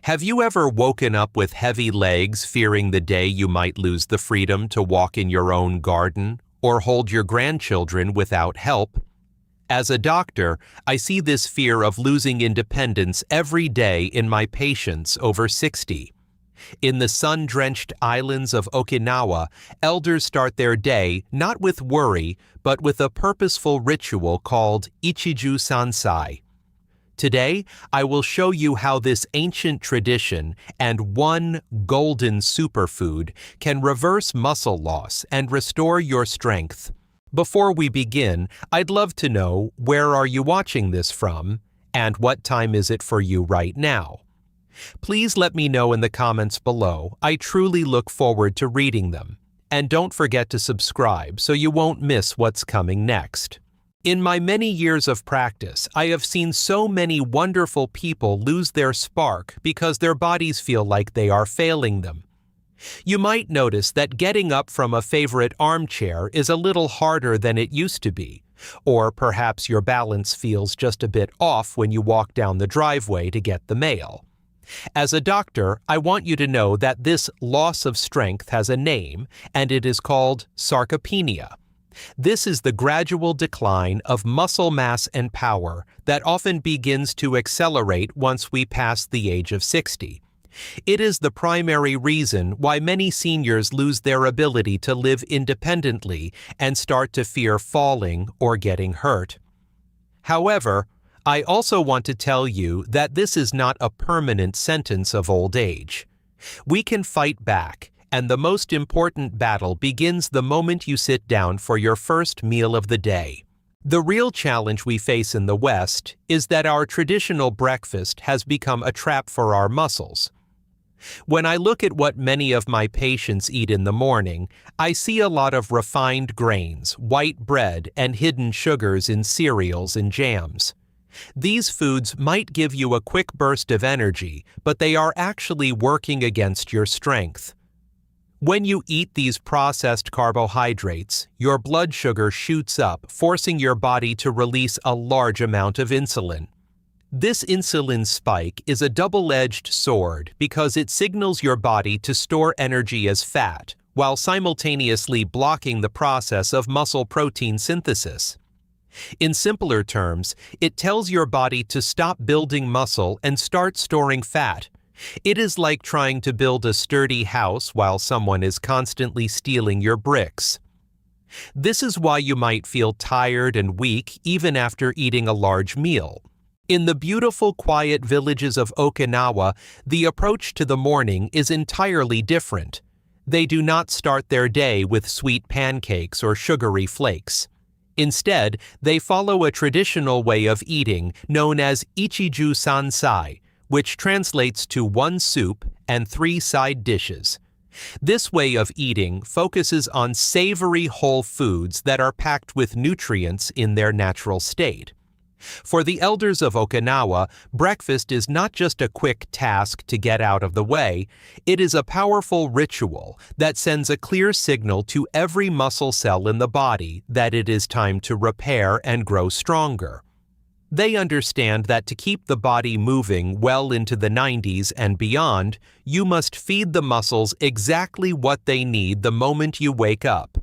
Have you ever woken up with heavy legs, fearing the day you might lose the freedom to walk in your own garden or hold your grandchildren without help? As a doctor, I see this fear of losing independence every day in my patients over 60. In the sun-drenched islands of Okinawa, elders start their day not with worry, but with a purposeful ritual called Ichiju Sansai. Today, I will show you how this ancient tradition and one golden superfood can reverse muscle loss and restore your strength. Before we begin, I'd love to know, where are you watching this from, and what time is it for you right now? Please let me know in the comments below. I truly look forward to reading them. And don't forget to subscribe so you won't miss what's coming next. In my many years of practice, I have seen so many wonderful people lose their spark because their bodies feel like they are failing them. You might notice that getting up from a favorite armchair is a little harder than it used to be, or perhaps your balance feels just a bit off when you walk down the driveway to get the mail. As a doctor, I want you to know that this loss of strength has a name, and it is called Sarcopenia. This is the gradual decline of muscle mass and power that often begins to accelerate once we pass the age of 60. It is the primary reason why many seniors lose their ability to live independently and start to fear falling or getting hurt. However, I also want to tell you that this is not a permanent sentence of old age. We can fight back, and the most important battle begins the moment you sit down for your first meal of the day. The real challenge we face in the West is that our traditional breakfast has become a trap for our muscles. When I look at what many of my patients eat in the morning, I see a lot of refined grains, white bread, and hidden sugars in cereals and jams. These foods might give you a quick burst of energy, but they are actually working against your strength. When you eat these processed carbohydrates, your blood sugar shoots up, forcing your body to release a large amount of insulin. This insulin spike is a double-edged sword because it signals your body to store energy as fat, while simultaneously blocking the process of muscle protein synthesis. In simpler terms, it tells your body to stop building muscle and start storing fat. It is like trying to build a sturdy house while someone is constantly stealing your bricks. This is why you might feel tired and weak even after eating a large meal. In the beautiful, quiet villages of Okinawa, the approach to the morning is entirely different. They do not start their day with sweet pancakes or sugary flakes. Instead, they follow a traditional way of eating known as Ichiju Sansai, which translates to 1 soup and 3 side dishes. This way of eating focuses on savory whole foods that are packed with nutrients in their natural state. For the elders of Okinawa, breakfast is not just a quick task to get out of the way, it is a powerful ritual that sends a clear signal to every muscle cell in the body that it is time to repair and grow stronger. They understand that to keep the body moving well into the 90s and beyond, you must feed the muscles exactly what they need the moment you wake up.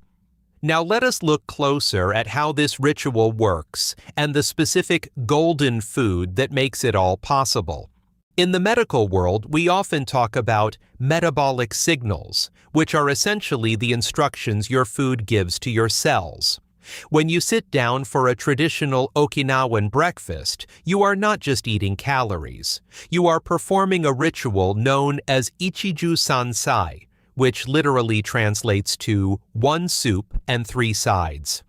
Now let us look closer at how this ritual works and the specific golden food that makes it all possible. In the medical world, we often talk about metabolic signals, which are essentially the instructions your food gives to your cells. When you sit down for a traditional Okinawan breakfast, you are not just eating calories. You are performing a ritual known as Ichiju Sansai, which literally translates to 1 soup and 3 sides.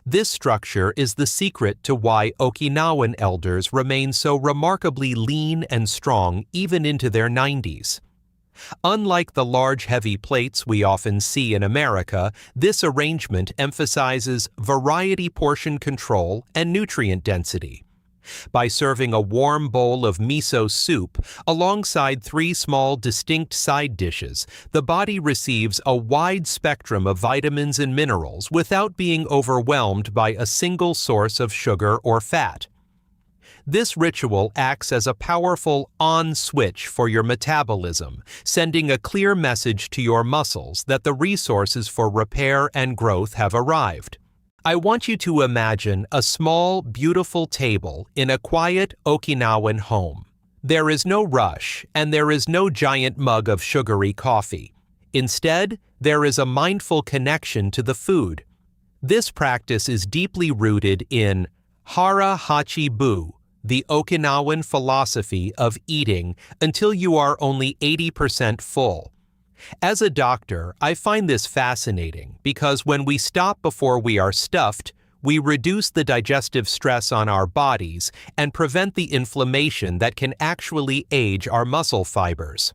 This structure is the secret to why Okinawan elders remain so remarkably lean and strong even into their 90s. Unlike the large heavy plates we often see in America, this arrangement emphasizes variety, portion control, and nutrient density. By serving a warm bowl of miso soup alongside 3 small distinct side dishes, the body receives a wide spectrum of vitamins and minerals without being overwhelmed by a single source of sugar or fat. This ritual acts as a powerful on switch for your metabolism, sending a clear message to your muscles that the resources for repair and growth have arrived. I want you to imagine a small, beautiful table in a quiet Okinawan home. There is no rush, and there is no giant mug of sugary coffee. Instead, there is a mindful connection to the food. This practice is deeply rooted in Hara Hachi Bu, the Okinawan philosophy of eating until you are only 80% full. As a doctor, I find this fascinating because when we stop before we are stuffed, we reduce the digestive stress on our bodies and prevent the inflammation that can actually age our muscle fibers.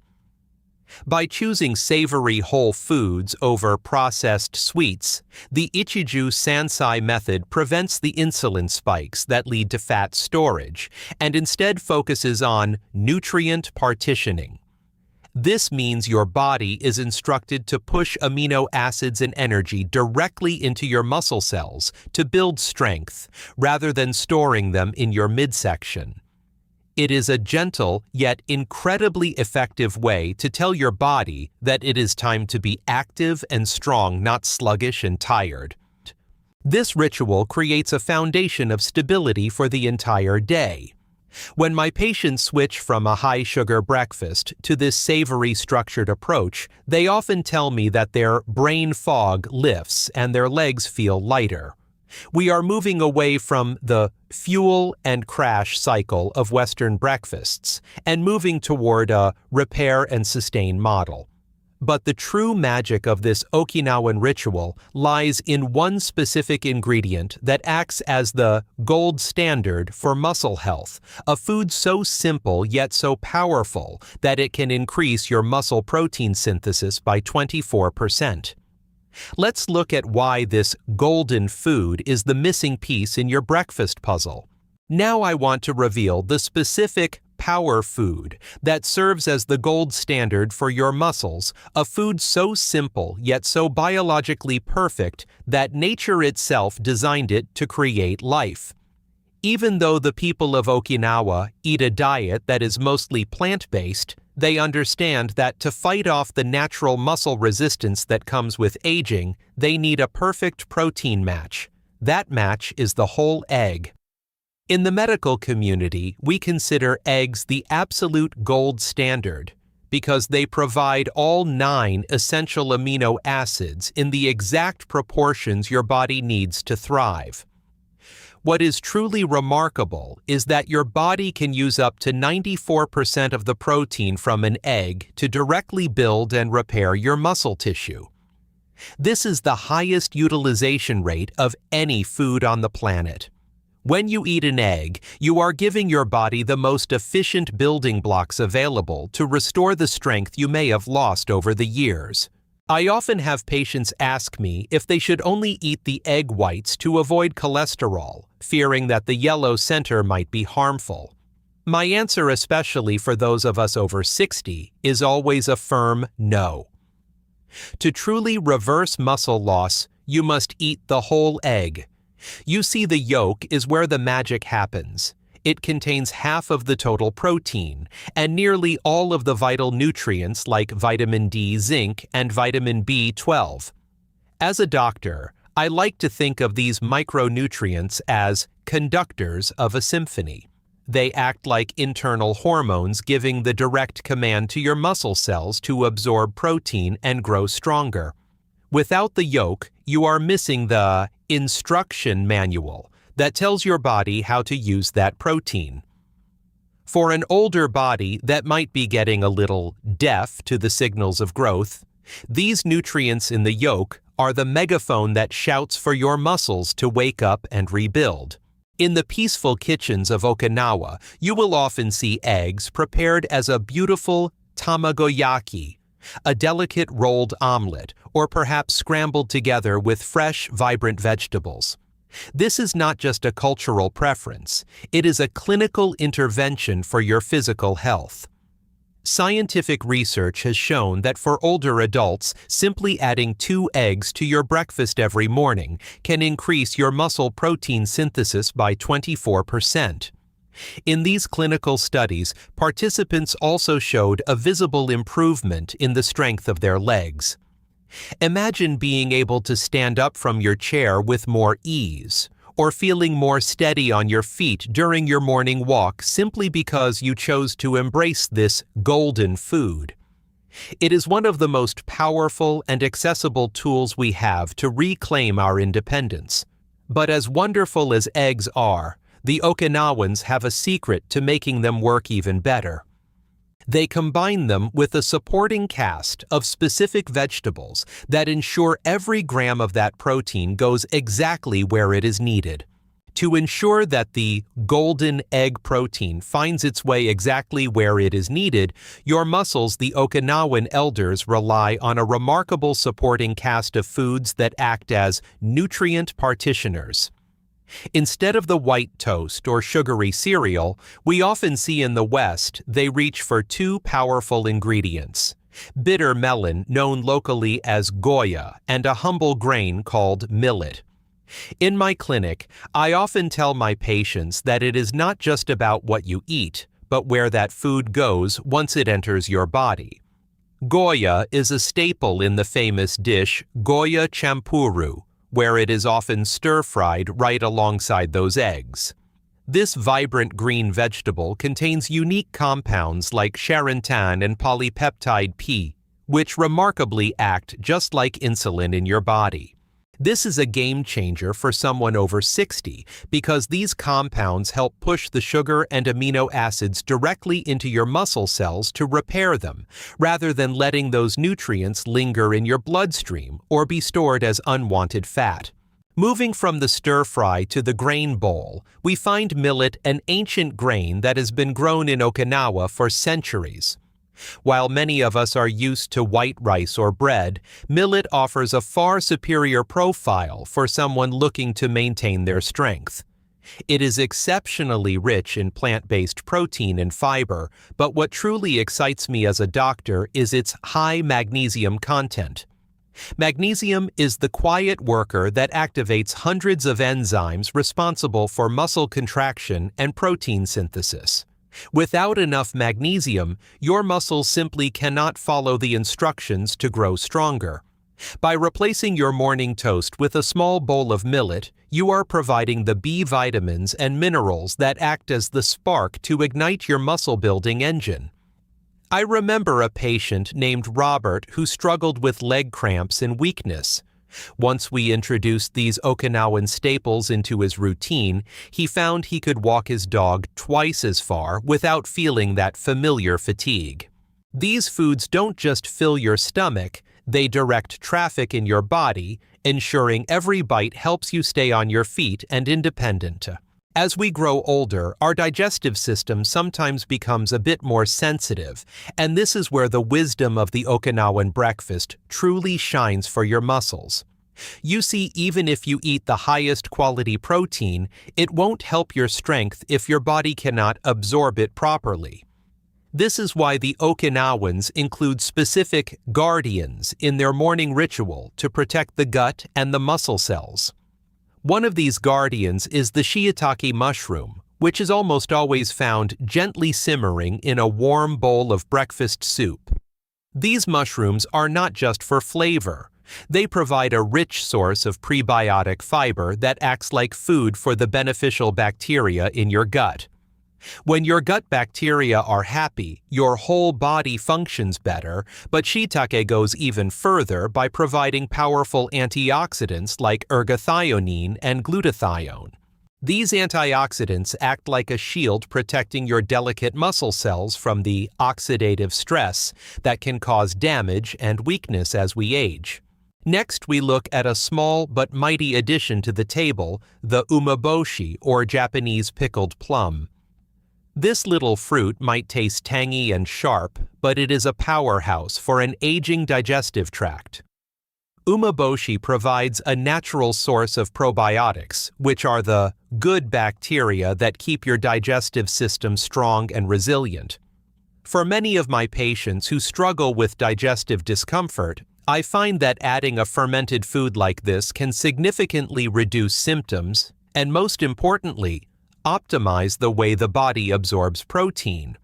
By choosing savory whole foods over processed sweets, the Ichiju Sansai method prevents the insulin spikes that lead to fat storage and instead focuses on nutrient partitioning. This means your body is instructed to push amino acids and energy directly into your muscle cells to build strength, rather than storing them in your midsection. It is a gentle yet incredibly effective way to tell your body that it is time to be active and strong, not sluggish and tired. This ritual creates a foundation of stability for the entire day. When my patients switch from a high-sugar breakfast to this savory structured approach, they often tell me that their brain fog lifts and their legs feel lighter. We are moving away from the fuel and crash cycle of Western breakfasts and moving toward a repair and sustain model. But the true magic of this Okinawan ritual lies in one specific ingredient that acts as the gold standard for muscle health, a food so simple yet so powerful that it can increase your muscle protein synthesis by 24%. Let's look at why this golden food is the missing piece in your breakfast puzzle. Now I want to reveal the specific power food that serves as the gold standard for your muscles, a food so simple yet so biologically perfect that nature itself designed it to create life. Even though the people of Okinawa eat a diet that is mostly plant-based, they understand that to fight off the natural muscle resistance that comes with aging, they need a perfect protein match. That match is the whole egg. In the medical community, we consider eggs the absolute gold standard because they provide all 9 essential amino acids in the exact proportions your body needs to thrive. What is truly remarkable is that your body can use up to 94% of the protein from an egg to directly build and repair your muscle tissue. This is the highest utilization rate of any food on the planet. When you eat an egg, you are giving your body the most efficient building blocks available to restore the strength you may have lost over the years. I often have patients ask me if they should only eat the egg whites to avoid cholesterol, fearing that the yellow center might be harmful. My answer, especially for those of us over 60, is always a firm no. To truly reverse muscle loss, you must eat the whole egg. You see, the yolk is where the magic happens. It contains half of the total protein and nearly all of the vital nutrients like vitamin D, zinc, and vitamin B12. As a doctor, I like to think of these micronutrients as conductors of a symphony. They act like internal hormones, giving the direct command to your muscle cells to absorb protein and grow stronger. Without the yolk, you are missing the instruction manual that tells your body how to use that protein. For an older body that might be getting a little deaf to the signals of growth, these nutrients in the yolk are the megaphone that shouts for your muscles to wake up and rebuild. In the peaceful kitchens of Okinawa, you will often see eggs prepared as a beautiful tamagoyaki, a delicate rolled omelet, or perhaps scrambled together with fresh, vibrant vegetables. This is not just a cultural preference, it is a clinical intervention for your physical health. Scientific research has shown that for older adults, simply adding 2 eggs to your breakfast every morning can increase your muscle protein synthesis by 24%. In these clinical studies, participants also showed a visible improvement in the strength of their legs. Imagine being able to stand up from your chair with more ease, or feeling more steady on your feet during your morning walk simply because you chose to embrace this golden food. It is one of the most powerful and accessible tools we have to reclaim our independence. But as wonderful as eggs are, the Okinawans have a secret to making them work even better. They combine them with a supporting cast of specific vegetables that ensure every gram of that protein goes exactly where it is needed. To ensure that the golden egg protein finds its way exactly where it is needed, your muscles, the Okinawan elders, rely on a remarkable supporting cast of foods that act as nutrient partitioners. Instead of the white toast or sugary cereal we often see in the West, they reach for two powerful ingredients: bitter melon, known locally as Goya, and a humble grain called millet. In my clinic, I often tell my patients that it is not just about what you eat, but where that food goes once it enters your body. Goya is a staple in the famous dish Goya champuru, where it is often stir-fried right alongside those eggs. This vibrant green vegetable contains unique compounds like charantan and polypeptide P, which remarkably act just like insulin in your body. This is a game changer for someone over 60 because these compounds help push the sugar and amino acids directly into your muscle cells to repair them, rather than letting those nutrients linger in your bloodstream or be stored as unwanted fat. Moving from the stir-fry to the grain bowl, we find millet, an ancient grain that has been grown in Okinawa for centuries. While many of us are used to white rice or bread, millet offers a far superior profile for someone looking to maintain their strength. It is exceptionally rich in plant-based protein and fiber, but what truly excites me as a doctor is its high magnesium content. Magnesium is the quiet worker that activates hundreds of enzymes responsible for muscle contraction and protein synthesis. Without enough magnesium, your muscles simply cannot follow the instructions to grow stronger. By replacing your morning toast with a small bowl of millet, you are providing the B vitamins and minerals that act as the spark to ignite your muscle-building engine. I remember a patient named Robert who struggled with leg cramps and weakness. Once we introduced these Okinawan staples into his routine, he found he could walk his dog twice as far without feeling that familiar fatigue. These foods don't just fill your stomach, they direct traffic in your body, ensuring every bite helps you stay on your feet and independent. As we grow older, our digestive system sometimes becomes a bit more sensitive, and this is where the wisdom of the Okinawan breakfast truly shines for your muscles. You see, even if you eat the highest quality protein, it won't help your strength if your body cannot absorb it properly. This is why the Okinawans include specific guardians in their morning ritual to protect the gut and the muscle cells. One of these guardians is the shiitake mushroom, which is almost always found gently simmering in a warm bowl of breakfast soup. These mushrooms are not just for flavor. They provide a rich source of prebiotic fiber that acts like food for the beneficial bacteria in your gut. When your gut bacteria are happy, your whole body functions better, but shiitake goes even further by providing powerful antioxidants like ergothioneine and glutathione. These antioxidants act like a shield protecting your delicate muscle cells from the oxidative stress that can cause damage and weakness as we age. Next, we look at a small but mighty addition to the table, the umeboshi, or Japanese pickled plum. This little fruit might taste tangy and sharp, but it is a powerhouse for an aging digestive tract. Umeboshi provides a natural source of probiotics, which are the good bacteria that keep your digestive system strong and resilient. For many of my patients who struggle with digestive discomfort, I find that adding a fermented food like this can significantly reduce symptoms and, most importantly, optimize the way the body absorbs protein.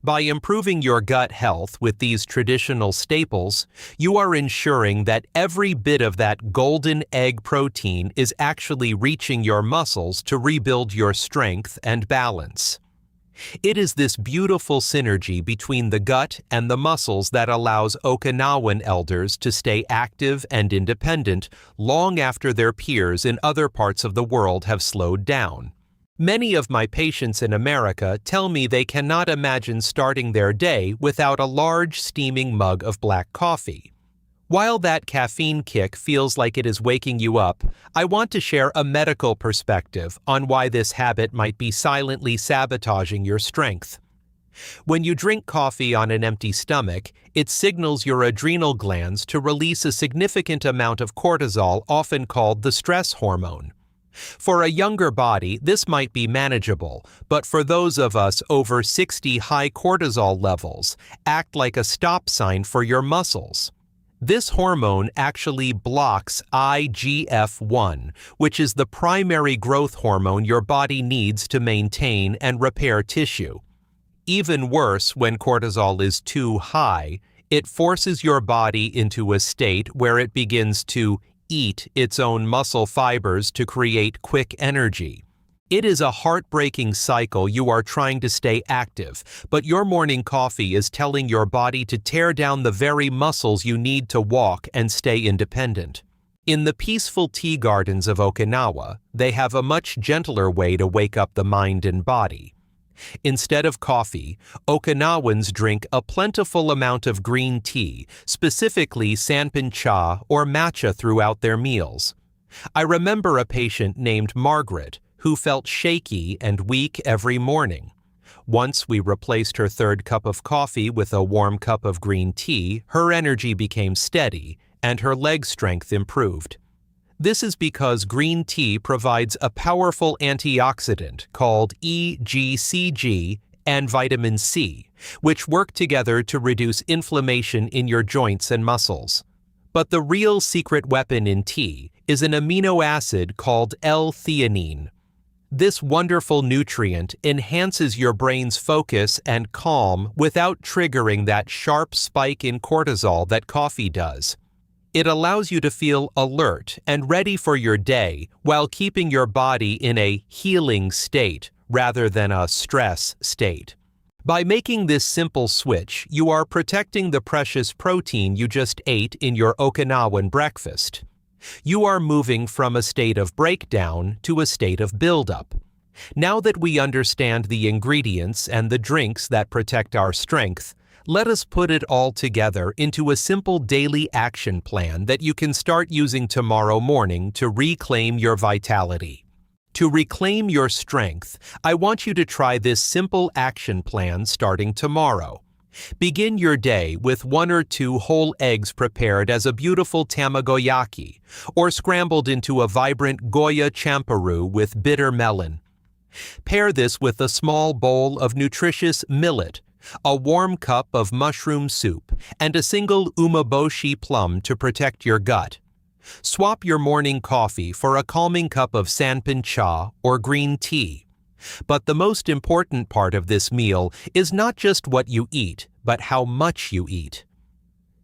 By improving your gut health with these traditional staples, you are ensuring that every bit of that golden egg protein is actually reaching your muscles to rebuild your strength and balance. It is this beautiful synergy between the gut and the muscles that allows Okinawan elders to stay active and independent long after their peers in other parts of the world have slowed down. Many of my patients in America tell me they cannot imagine starting their day without a large steaming mug of black coffee. While that caffeine kick feels like it is waking you up, I want to share a medical perspective on why this habit might be silently sabotaging your strength. When you drink coffee on an empty stomach, it signals your adrenal glands to release a significant amount of cortisol, often called the stress hormone. For a younger body, this might be manageable, but for those of us over 60, high cortisol levels act like a stop sign for your muscles. This hormone actually blocks IGF-1, which is the primary growth hormone your body needs to maintain and repair tissue. Even worse, when cortisol is too high, it forces your body into a state where it begins to eat its own muscle fibers to create quick energy. It is a heartbreaking cycle. You are trying to stay active, but your morning coffee is telling your body to tear down the very muscles you need to walk and stay independent. In the peaceful tea gardens of Okinawa, they have a much gentler way to wake up the mind and body. Instead of coffee, Okinawans drink a plentiful amount of green tea, specifically sanpin-cha or matcha, throughout their meals. I remember a patient named Margaret who felt shaky and weak every morning. Once we replaced her third cup of coffee with a warm cup of green tea, her energy became steady and her leg strength improved. This is because green tea provides a powerful antioxidant called EGCG and vitamin C, which work together to reduce inflammation in your joints and muscles. But the real secret weapon in tea is an amino acid called L-theanine. This wonderful nutrient enhances your brain's focus and calm without triggering that sharp spike in cortisol that coffee does. It allows you to feel alert and ready for your day while keeping your body in a healing state rather than a stress state. By making this simple switch, you are protecting the precious protein you just ate in your Okinawan breakfast. You are moving from a state of breakdown to a state of buildup. Now that we understand the ingredients and the drinks that protect our strength, let us put it all together into a simple daily action plan that you can start using tomorrow morning to reclaim your vitality. To reclaim your strength, I want you to try this simple action plan starting tomorrow. Begin your day with 1 or 2 whole eggs prepared as a beautiful tamagoyaki, or scrambled into a vibrant Goya champaru with bitter melon. Pair this with a small bowl of nutritious millet, a warm cup of mushroom soup, and a single umeboshi plum to protect your gut. Swap your morning coffee for a calming cup of sanpin-cha or green tea. But the most important part of this meal is not just what you eat, but how much you eat.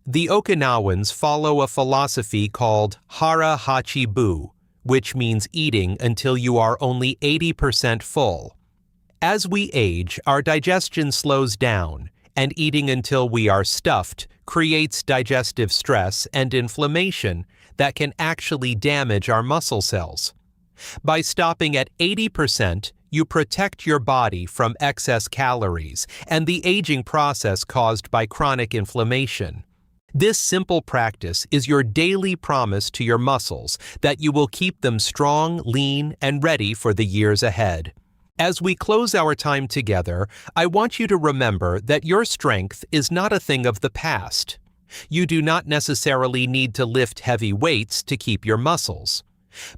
The Okinawans follow a philosophy called Hara Hachi Bu, which means eating until you are only 80% full. As we age, our digestion slows down, and eating until we are stuffed creates digestive stress and inflammation that can actually damage our muscle cells. By stopping at 80%, you protect your body from excess calories and the aging process caused by chronic inflammation. This simple practice is your daily promise to your muscles that you will keep them strong, lean, and ready for the years ahead. As we close our time together, I want you to remember that your strength is not a thing of the past. You do not necessarily need to lift heavy weights to keep your muscles.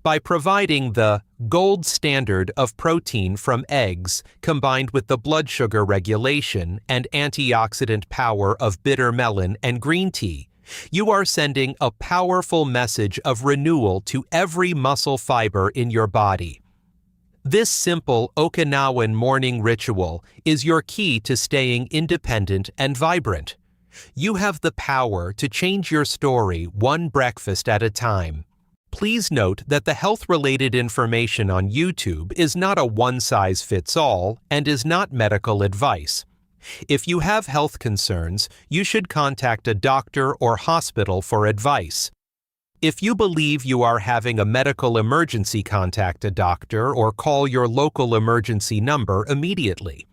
By providing the gold standard of protein from eggs, combined with the blood sugar regulation and antioxidant power of bitter melon and green tea, you are sending a powerful message of renewal to every muscle fiber in your body. This simple Okinawan morning ritual is your key to staying independent and vibrant. You have the power to change your story one breakfast at a time. Please note that the health-related information on YouTube is not a one-size-fits-all and is not medical advice. If you have health concerns, you should contact a doctor or hospital for advice. If you believe you are having a medical emergency, contact a doctor or call your local emergency number immediately.